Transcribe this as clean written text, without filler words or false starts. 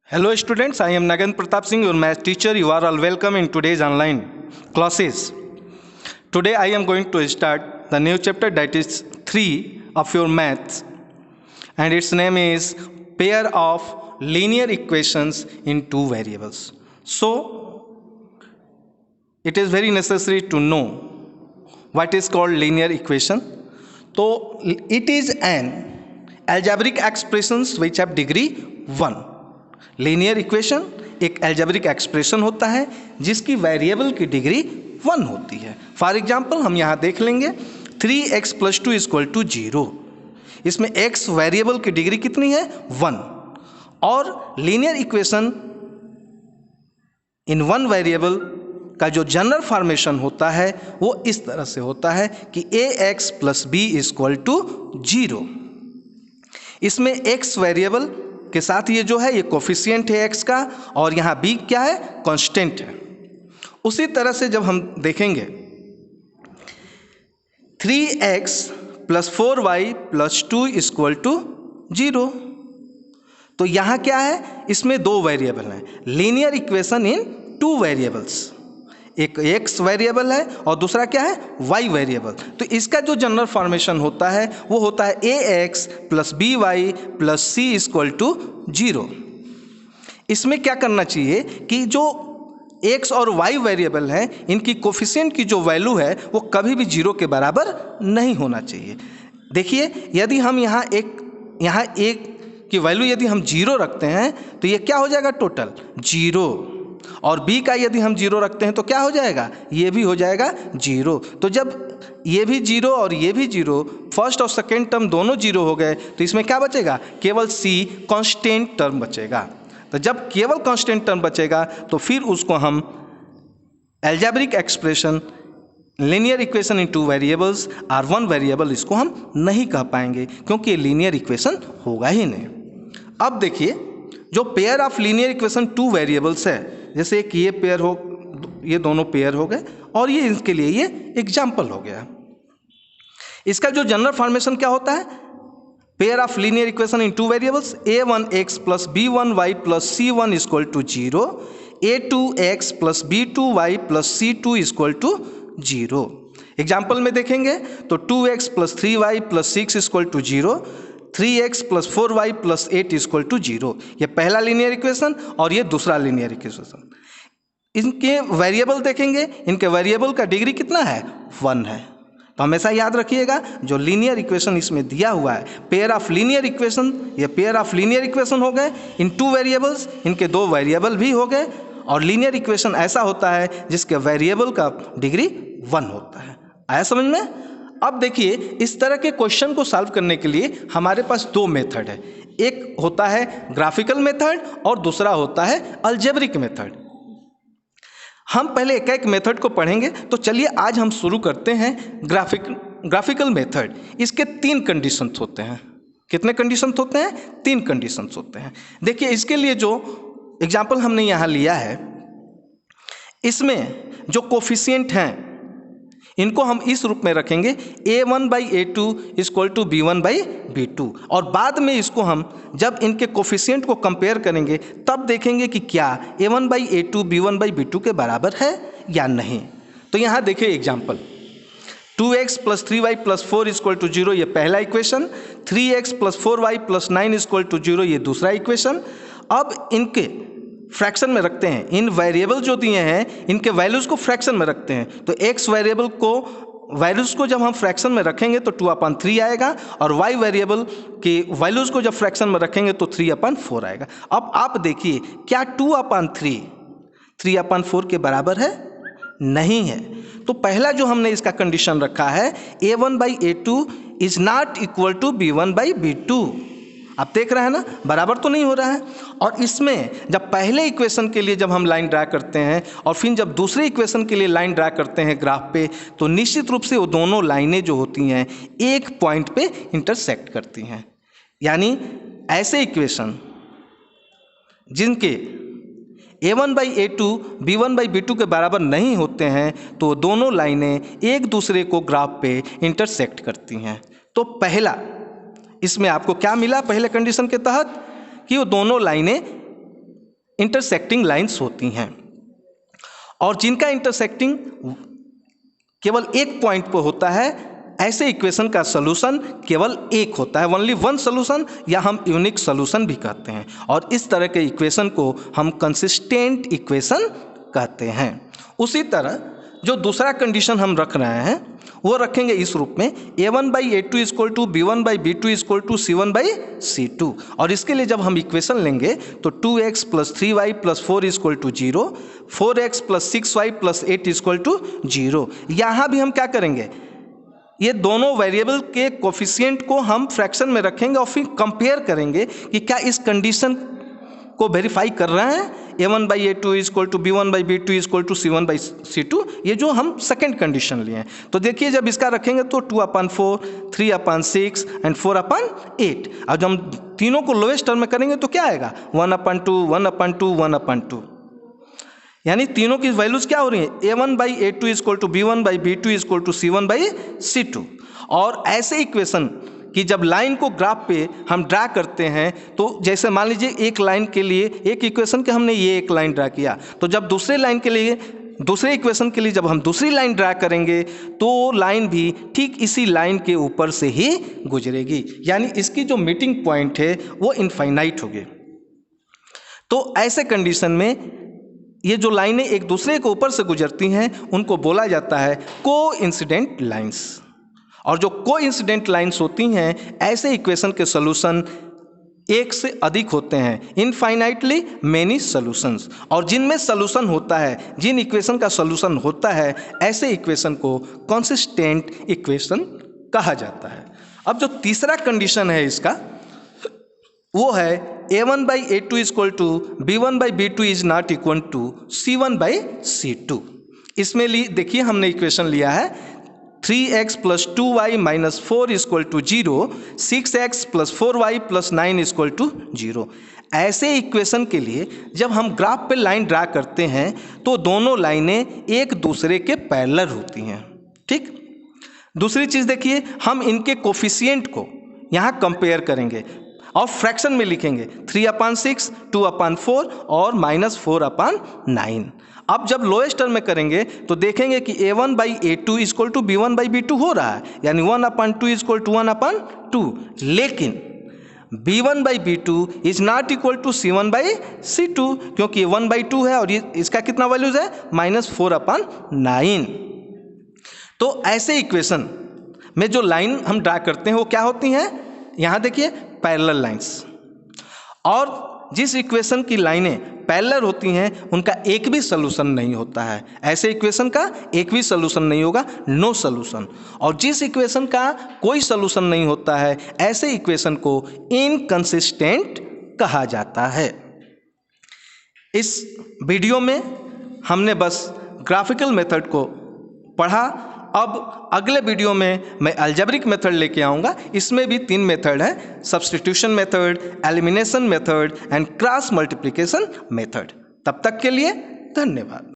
Hello students, I am Nagan Pratap Singh, your math teacher. You are all welcome in today's online classes. Today I am going to start the new chapter, that is 3 of your maths, and its name is pair of linear equations in two variables. So it is very necessary to know what is called linear equation. So it is an algebraic expressions which have degree 1. Linear equation एक algebraic expression होता है जिसकी variable की degree 1 होती है. For example हम यहाँ देख लेंगे 3x + 2 = 0. इसमें x वेरिएबल की डिग्री कितनी है 1. और linear equation in one variable का जो जनरल फॉर्मेशन होता है वो इस तरह से होता है कि ax + b = 0. इसमें x वेरिएबल के साथ ये जो है ये कोफिशिएंट है x का, और यहाँ b क्या है कांस्टेंट है. उसी तरह से जब हम देखेंगे 3x + 4y + 2 = 0, तो यहाँ क्या है इसमें दो वेरिएबल हैं. Linear equation in two variables, एक x वेरिएबल है और दूसरा क्या है y वेरिएबल. तो इसका जो जनरल फॉर्मेशन होता है वो होता है ax + by + c = 0. इसमें क्या करना चाहिए कि जो x और y वेरिएबल हैं इनकी कोफिशिएंट की जो वैल्यू है वो कभी भी 0 के बराबर नहीं होना चाहिए. देखिए यदि हम यहाँ एक की वैल्यू यदि हम 0 रखते हैं तो ये क्या हो जाएगा टोटल 0, और b का यदि हम 0 रखते हैं तो क्या हो जाएगा ये भी हो जाएगा 0. तो जब ये भी 0 और ये भी 0, फर्स्ट और सेकेंड टर्म दोनों 0 हो गए तो इसमें क्या बचेगा केवल c कांस्टेंट टर्म बचेगा. तो जब केवल कांस्टेंट टर्म बचेगा तो फिर उसको हम algebraic expression linear equation in two variables और वन वेरिएबल इसको हम नहीं कह पाएंगे क्योंकि ये लीनियर इक्वेशन होगा ही नहीं. अब देखिए जो pair of linear equation two variables है, जैसे एक ये पेयर हो, ये दोनों पेयर हो गए और ये इसके लिए ये एग्जाम्पल हो गया. इसका जो जनरल फॉर्मेशन क्या होता है pair of linear equation in two variables a1x + b1y + c1 = 0, a2x + b2y + c2 = 0. Example में देखेंगे तो 2x + 3y + 6 = 0, 3x + 4y + 8 = 0. ये पहला लीनियर इक्वेशन और ये दूसरा लीनियर इक्वेशन. इनके वेरिएबल देखेंगे, इनके वेरिएबल का डिग्री कितना है 1 है. तो हमेशा याद रखिएगा जो लीनियर इक्वेशन इसमें दिया हुआ है पेयर ऑफ लीनियर इक्वेशन, ये पेयर ऑफ लीनियर इक्वेशन हो गए इन टू वेरिएबल्स, इनके दो वेरिएबल भी हो गए. और लीनियर इक्वेशन ऐसा होता है जिसके वेरिएबल का डिग्री 1 होता है. आया समझ में. अब देखिए इस तरह के क्वेश्चन को सॉल्व करने के लिए हमारे पास दो मेथड है. एक होता है ग्राफिकल मेथड और दूसरा होता है अलजेब्रिक मेथड. हम पहले एक एक मेथड को पढ़ेंगे. तो चलिए आज हम शुरू करते हैं ग्राफिकल मेथड. इसके 3 कंडीशंस होते हैं. कितने कंडीशंस होते हैं 3 कंडीशंस होते हैं. देखिए इसके लिए जो एग्जाम्पल हमने यहाँ लिया है इसमें जो कोफिशिएंट हैं इनको हम इस रूप में रखेंगे a1/a2 = b1/b2, और बाद में इसको हम जब इनके कोफिशिएंट को कंपेयर करेंगे तब देखेंगे कि क्या a1/a2 b1/b2 के बराबर है या नहीं. तो यहाँ देखिए एग्जाम्पल 2x + 3y + 4 = 0, ये पहला इक्वेशन. 3x + 4y + 9 = 0, ये दूसरा इक्वेशन. अब इनके फ्रैक्शन में रखते हैं. इन वेरिएबल जो दिए हैं इनके वैल्यूज़ को फ्रैक्शन में रखते हैं. तो x वेरिएबल को वैल्यूज़ को जब हम फ्रैक्शन में रखेंगे तो 2/3 आएगा, और y वेरिएबल की वैल्यूज़ को जब फ्रैक्शन में रखेंगे तो 3/4 आएगा. अब आप देखिए क्या 2/3 3/4 के बराबर है नहीं है. तो पहला जो हमने इसका कंडीशन रखा है a1/a2 is not equal to b1/b2. आप देख रहे हैं ना बराबर तो नहीं हो रहा है. और इसमें जब पहले इक्वेशन के लिए जब हम लाइन ड्रा करते हैं और फिर जब दूसरे इक्वेशन के लिए लाइन ड्रा करते हैं ग्राफ पे, तो निश्चित रूप से वो दोनों लाइनें जो होती हैं एक पॉइंट पे इंटरसेक्ट करती हैं. यानी ऐसे इक्वेशन जिनके a1/a2 b1/b2 के बराबर नहीं होते हैं तो दोनों लाइनें एक दूसरे को ग्राफ पे इंटरसेक्ट करती हैं. तो पहला इसमें आपको क्या मिला पहले कंडीशन के तहत कि वो दोनों लाइनें इंटरसेक्टिंग लाइंस होती हैं और जिनका इंटरसेक्टिंग केवल एक पॉइंट पर होता है, ऐसे इक्वेशन का सॉल्यूशन केवल एक होता है, ओनली वन सॉल्यूशन, या हम यूनिक सॉल्यूशन भी कहते हैं। और इस तरह के इक्वेशन को हम कंसिस्टेंट इक्वेशन कहते हैं। उसी तरह जो दूसरा कंडीशन हम रख रहे हैं वो रखेंगे इस रूप में, a1/a2 equal to b1/b2 equal to c1/c2। और इसके लिए जब हम इक्वेशन लेंगे तो 2x + 3y + 4 equal to 0, 4x + 6y + 8 equal to 0। यहाँ भी हम क्या करेंगे, ये दोनों वेरिएबल के कोफिशिएंट को हम फ्रैक्शन में रखेंगे और फिर कंपेयर करेंगे कि क्या इस कंडीशन को वेरीफाई कर रहे हैं, a1/a2 equal to b1/b2 equal to c1/c2, ये जो हम सेकेंड कंडीशन लिए हैं। तो देखिए जब इसका रखेंगे तो 2/4, 3/6 एंड 4/8। और जब हम तीनों को लोएस्ट टर्म में करेंगे तो क्या आएगा, 1/2, 1/2, 1/2। यानी तीनों की वैल्यूज क्या हो रही है, a1/a2 equal to b1/b2 equal to c1/c2। और ऐसे इक्वेशन कि जब लाइन को ग्राफ पे हम ड्रा करते हैं तो जैसे मान लीजिए एक लाइन के लिए एक इक्वेशन के हमने ये एक लाइन ड्रा किया, तो जब दूसरे लाइन के लिए दूसरे इक्वेशन के लिए जब हम दूसरी लाइन ड्रा करेंगे तो लाइन भी ठीक इसी लाइन के ऊपर से ही गुजरेगी, यानी इसकी जो मीटिंग पॉइंट है वो इनफाइनाइट होगी। तो ऐसे कंडीशन में ये जो लाइनें एक दूसरे के ऊपर से गुजरती हैं उनको बोला जाता है कोइंसिडेंट लाइंस। और जो कोइंसिडेंट लाइंस होती हैं ऐसे इक्वेशन के सॉल्यूशन एक से अधिक होते हैं, इनफाइनाइटली मेनी सॉल्यूशंस। और जिनमें सॉल्यूशन होता है, जिन इक्वेशन का सॉल्यूशन होता है, ऐसे इक्वेशन को कंसिस्टेंट इक्वेशन कहा जाता है। अब जो तीसरा कंडीशन है इसका वो है a1/a2 equal to b1/b2 is not equal to c1/c2। इसमें देखिए हमने इक्वेशन लिया है 3x + 2y - 4 equal to 0, 6x + 4y + 9 equal to 0। ऐसे इक्वेशन के लिए जब हम ग्राफ पे लाइन ड्रा करते हैं तो दोनों लाइनें एक दूसरे के पैरेलल होती हैं, ठीक। दूसरी चीज़ देखिए, हम इनके कोफिशिएंट को यहाँ कंपेयर करेंगे और फ्रैक्शन में लिखेंगे 3/6, 2/4 और -4/9। अब जब लोएस्ट टर्म में करेंगे तो देखेंगे कि a1/a2 इक्वल टू b1/b2 हो रहा है, यानी 1/2 इक्वल टू 1/2। लेकिन b1/b2 is not equal to c1/c2, क्योंकि 1/2 है और ये इसका कितना वैल्यूज है, -4/9। तो ऐसे इक्वेशन में जो लाइन हम ड्रा करते हैं वो क्या होती हैं, यहाँ देखिए पैरेलल लाइंस। और जिस इक्वेशन की लाइनें पैरेलल होती हैं उनका एक भी सॉल्यूशन नहीं होता है, ऐसे इक्वेशन का एक भी सॉल्यूशन नहीं होगा, नो सॉल्यूशन। और जिस इक्वेशन का कोई सॉल्यूशन नहीं होता है ऐसे इक्वेशन को इनकंसिस्टेंट कहा जाता है। इस वीडियो में हमने बस ग्राफिकल मेथड को पढ़ा। अब अगले वीडियो में मैं अलजेब्रिक मेथड लेके आऊँगा। इसमें भी 3 मेथड है, substitution method, elimination method and cross multiplication method. तब तक के लिए धन्यवाद।